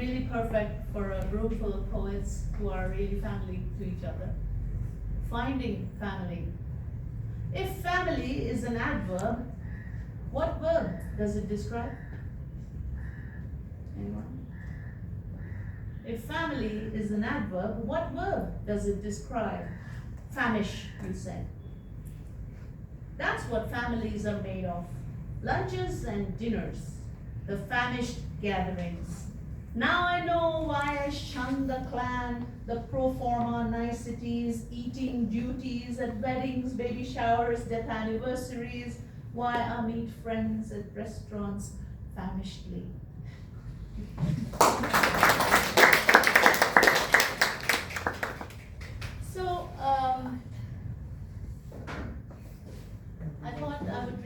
really perfect for a room full of poets who are really family to each other. Finding family. If family is an adverb, what verb does it describe? Anyone? If family is an adverb, what verb does it describe? Famish, you said. That's what families are made of. Lunches and dinners. The famished gatherings. Now I know why I shun the clan, the pro forma niceties, eating duties at weddings, baby showers, death anniversaries, why I meet friends at restaurants famishedly. So, I thought I would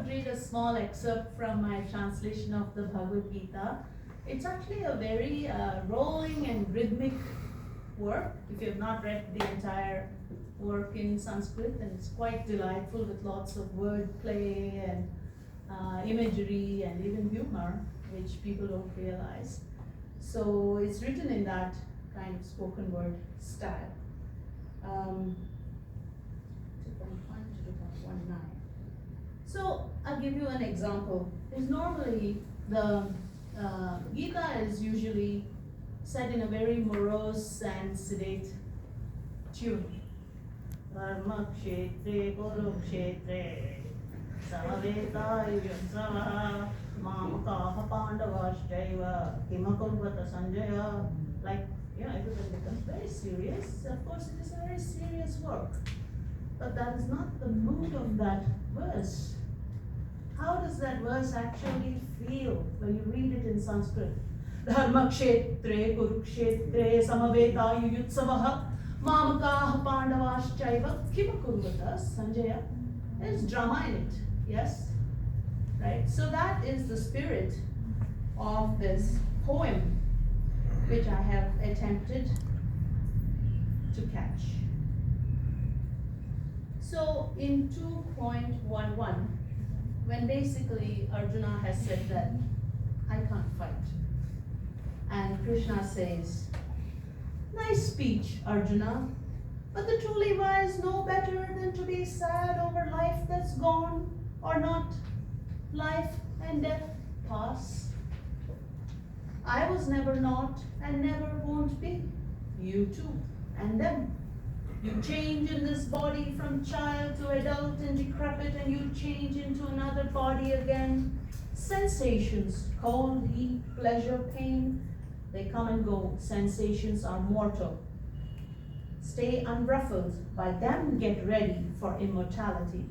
read a small excerpt from my translation of the Bhagavad Gita. It's actually a very rolling and rhythmic work. If you have not read the entire work in Sanskrit, and it's quite delightful with lots of word play and imagery and even humor, which people don't realize. So it's written in that kind of spoken word style. 2.1 to 2.19. So I'll give you an example. Is normally the Gita is usually set in a very morose and sedate tune. Dharma kshetre kurukshetre samaveta mamakaha pandavaschaiva kimakurvata sanjaya. Like, everything becomes very serious. Of course, it is a very serious work. But that is not the mood of that verse. How does that verse actually feel when you read it in Sanskrit? Dharma kshetre kurukshetre samaveta yuyutsavaha mamakaha pandavaschaiva kimakurvata sanjaya. There's drama in it, yes? Right? So that is the spirit of this poem, which I have attempted to catch. So in 2.11, when basically Arjuna has said that I can't fight, and Krishna says, nice speech, Arjuna, but the truly wise know better than to be sad over life that's gone or not. Life and death pass. I was never not and never won't be. You too, and them. You change in this body from child to adult and decrepit, and you change into another body again. Sensations, cold, heat, pleasure, pain, they come and go. Sensations are mortal. Stay unruffled, by them get ready for immortality.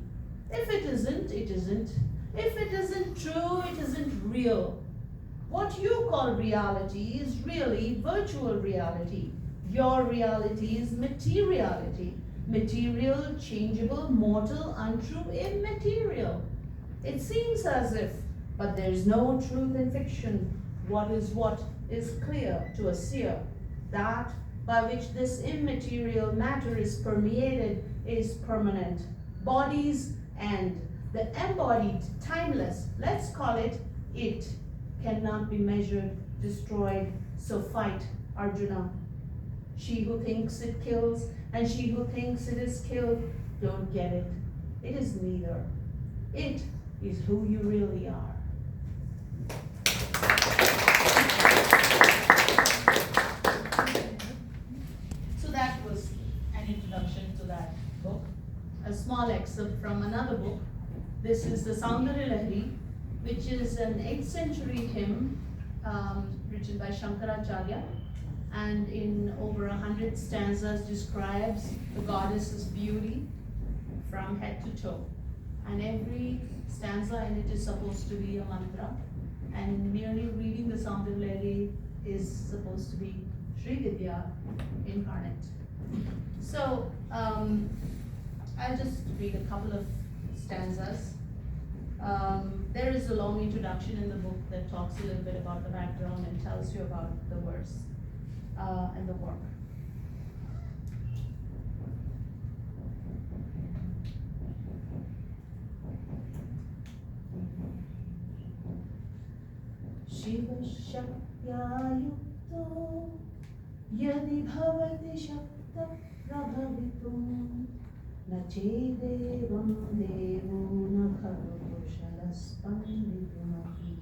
If it isn't, it isn't. If it isn't true, it isn't real. What you call reality is really virtual reality. Your reality is materiality. Material, changeable, mortal, untrue, immaterial. It seems as if, but there is no truth in fiction. What is clear to a seer. That by which this immaterial matter is permeated is permanent. Bodies and the embodied, timeless, let's call it, it cannot be measured, destroyed. So fight, Arjuna. She who thinks it kills and she who thinks it is killed don't get it. It is neither. It is who you really are. So that was an introduction to that book. A small excerpt from another book. This is the Saundarya Lahari, which is an 8th century hymn written by Shankaracharya, and in over 100 stanzas describes the goddess's beauty from head to toe. And every stanza in it is supposed to be a mantra, and merely reading the Saundarya Lahari is supposed to be Sri Vidya incarnate. So I'll just read a couple of stanzas. There is a long introduction in the book that talks a little bit about the background and tells you about the verse and the work. शिवशक्त्या युक्तो यदि भवति शक्तः प्रभवितुं न चेदेवं देवो न खलु कुशलस्पन्दितुमपि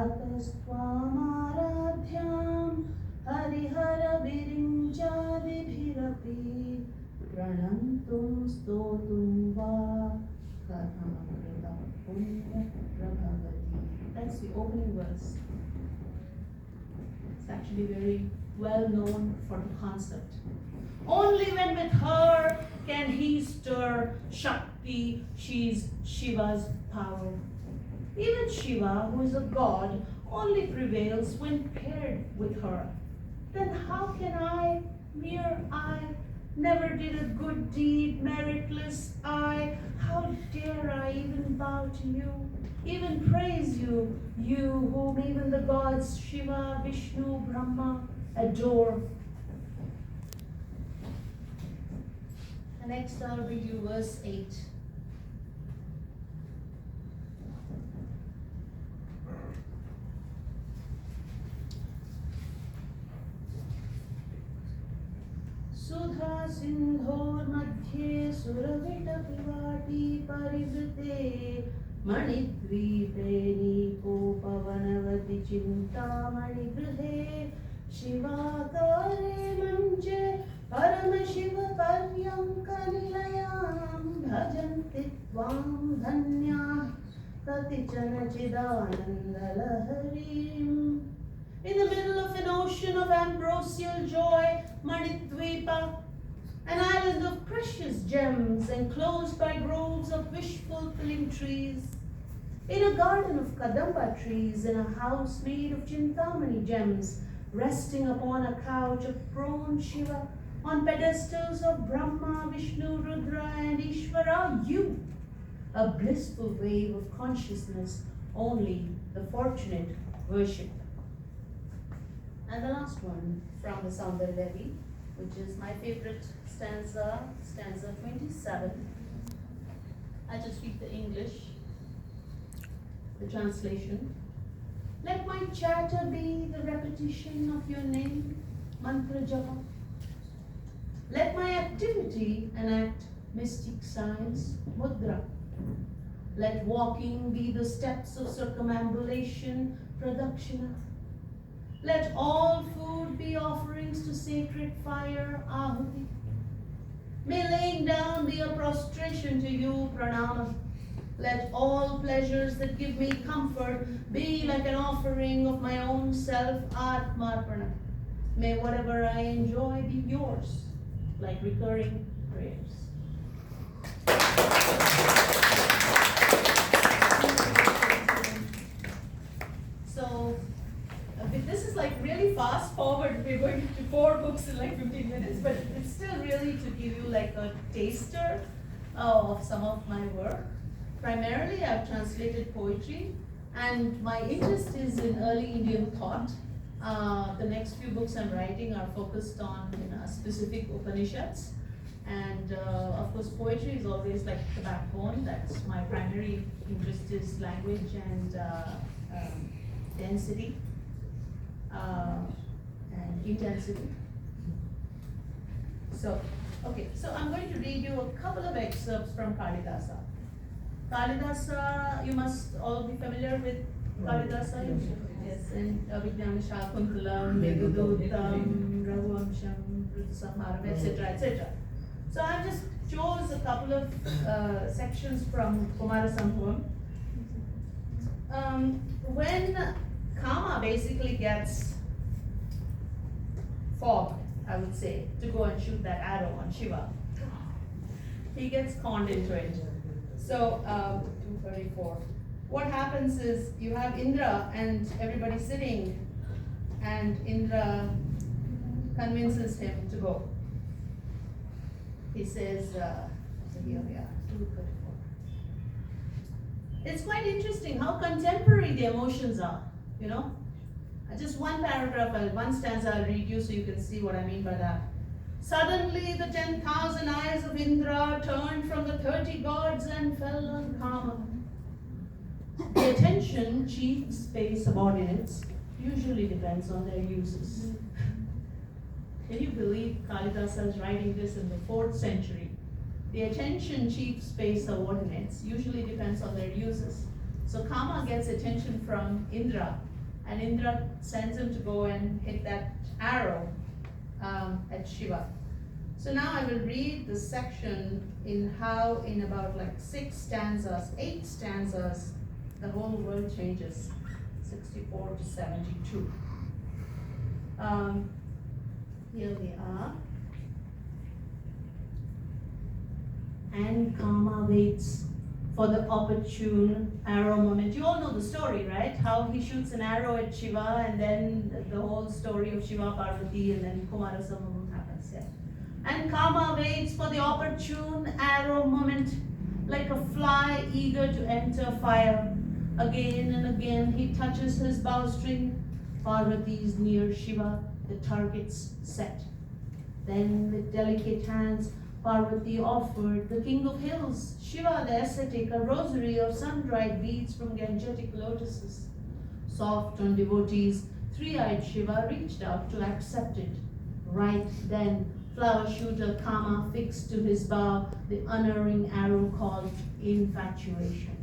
अतस्त्वामाराध्यां हरिहरविरिञ्चादिभिरपि प्रणन्तुं स्तोतुं वा कथमकृतं पुण्यः प्रभवति. That's the opening verse. It's actually very well known for the concept. Only when with her can he stir Shakti, she's Shiva's power. Even Shiva, who is a god, only prevails when paired with her. Then how can I, mere I, never did a good deed, meritless I, how dare I even bow to you, even praise you, you whom even the gods Shiva, Vishnu, Brahma adore. And next I'll read you verse 8. सुधा सिन्धोर्मध्ये सुरविटपिवाटी परिवृते मणिद्वीपे नीकोपवनवति चिन्तामणिगृहे शिवाकारे मञ्चे परमशिवपर्यङ्कनिलयां भजन्ति त्वां धन्याः कतिचन चिदानन्दलहरीम्. In the middle of an ocean of ambrosial joy, Manidvipa, an island of precious gems enclosed by groves of wish-fulfilling trees, in a garden of kadamba trees, in a house made of chintamani gems, resting upon a couch of bronze Shiva, on pedestals of Brahma, Vishnu, Rudra, and Ishvara, you, a blissful wave of consciousness, only the fortunate worship. And the last one from the Soundar Devi, which is my favorite stanza, stanza 27. I just read the English, the translation. Let my chatter be the repetition of your name, mantra japa. Let my activity enact mystic signs, mudra. Let walking be the steps of circumambulation, pradakshina. Let all food be offerings to sacred fire, ahuti. May laying down be a prostration to you, pranama. Let all pleasures that give me comfort be like an offering of my own self, atmarpana. May whatever I enjoy be yours, like recurring prayers. So, this is like really fast forward. We're going to 4 books in like 15 minutes, but it's still really to give you like a taster of some of my work. Primarily, I've translated poetry, and my interest is in early Indian thought. The next few books I'm writing are focused on specific Upanishads, and of course, poetry is always like the backbone. That's my primary interest is language and density. And intensity. So, okay, so I'm going to read you a couple of excerpts from Kalidasa. Kalidasa, you must all be familiar with Kalidasa. Yes, and Vijnana Shakuntalam, Meghadutam, Raghuamsham, Rutusamharam, etc., etc. So I just chose a couple of sections from Kumarasambhavam. When Kama basically gets fogged, I would say, to go and shoot that arrow on Shiva, he gets conned into it. So, 234. What happens is you have Indra and everybody sitting, and Indra convinces him to go. He says, here we are, 234. It's quite interesting how contemporary the emotions are. You know, just one paragraph, one stanza I'll read you so you can see what I mean by that. Suddenly the 10,000 eyes of Indra turned from the 30 gods and fell on Kama. The attention chief space subordinates usually depends on their uses. Can you believe Kalidasa is writing this in the 4th century? The attention chief space subordinates usually depends on their uses. So Kama gets attention from Indra, and Indra sends him to go and hit that arrow at Shiva. So now I will read the section in how in about like 8 stanzas, the whole world changes, 64 to 72. Here we are. And Kama waits for the opportune arrow moment. You all know the story, right? How he shoots an arrow at Shiva, and then the whole story of Shiva Parvati, and then Kumarasambhavam happens. Yeah. And Kama waits for the opportune arrow moment, like a fly eager to enter fire. Again and again he touches his bowstring. Parvati is near Shiva, the target's set. Then with delicate hands, Parvati offered the king of hills, Shiva the ascetic, a rosary of sun-dried beads from Gangetic lotuses. Soft on devotees, three-eyed Shiva reached out to accept it. Right then, flower shooter Kama fixed to his bow the unerring arrow called infatuation.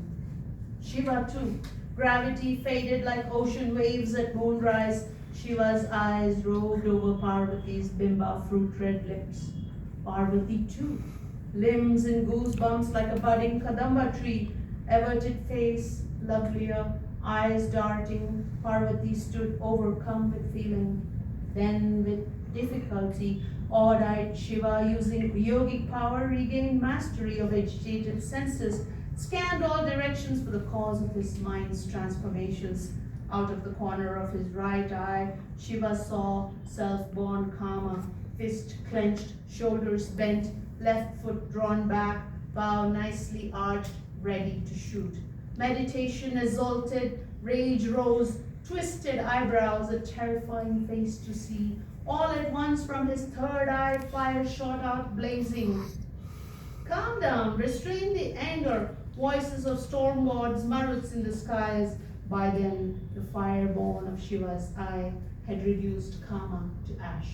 Shiva too, gravity faded like ocean waves at moonrise. Shiva's eyes roved over Parvati's bimba fruit-red lips. Parvati too, limbs in goosebumps like a budding kadamba tree, averted face, lovelier, eyes darting. Parvati stood overcome with feeling. Then with difficulty, odd-eyed Shiva, using yogic power, regained mastery of agitated senses, scanned all directions for the cause of his mind's transformations. Out of the corner of his right eye, Shiva saw self-born Kama, fist clenched, shoulders bent, left foot drawn back, bow nicely arched, ready to shoot. Meditation exalted, rage rose, twisted eyebrows, a terrifying face to see. All at once from his third eye, fire shot out blazing. Calm down, restrain the anger, voices of storm gods, maruts in the skies. By then, the fireborn of Shiva's eye had reduced Kama to ash.